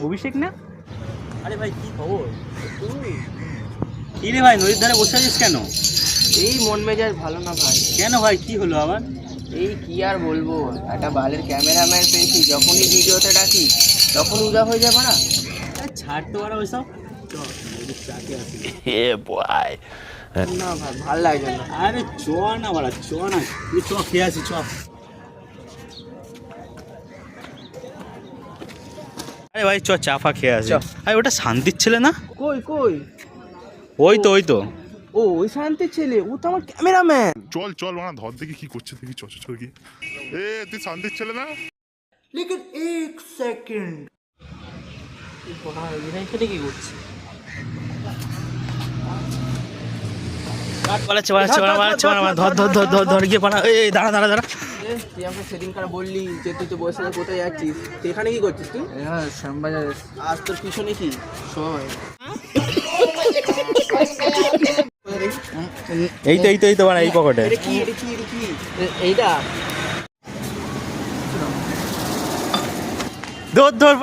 অভিষেক না? আরে ভাই কি খবর? কি রে ভাই নদীর ধারে বসে আছিস কেন? এই মন মেজাজ ভালো না ভাই। কেন ভাই কি হলো আবার? এই কি আর বলবো, একটা বালের ক্যামেরাম্যান পেয়েছি, যখনই ভিডিওতে ডাকি তখন উজা হয়ে যাবে না। ছাড় তো আর ওইসব, চল নদীর চাকে আসি। না ভাই ভাল লাগছে না। আরে চ না বাড়া, চ না, তুই চ খেয়ে আসি চ। আরে ভাই চ চা ফা খেয়ে আসি। আরে ওটা শান্তির ছেলে না? কই কই? ওই তো ওই তো। ও ওই শান্তির ছেলে, ও তো আমার ক্যামেরাম্যান। চল চল মানে ধর দেখি কি করছে দেখি, চল চল কি এ তুই শান্তির ছেলে না? লেকিন এক সেকেন্ড, কি করছে? পালাচ্ছে পালাচ্ছে পালাচ্ছে, ধর ধর ধর ধর ধর গিয়ে পালা। এই দাঁড়া দাঁড়া দাঁড়া। তুই আমাকে সেদিনকার বললি যে তুই তো বসে কোথায় যাচ্ছিস, তুই এখানে কি করছিস তুই? হ্যাঁ শ্যামবাজার। আজ তোর পিছনে কি সময়? এই তো এই তো এই তো বাড়া, এই পকেটে। এটা কি এটা কি এটা কি এইটা? ধর ধর।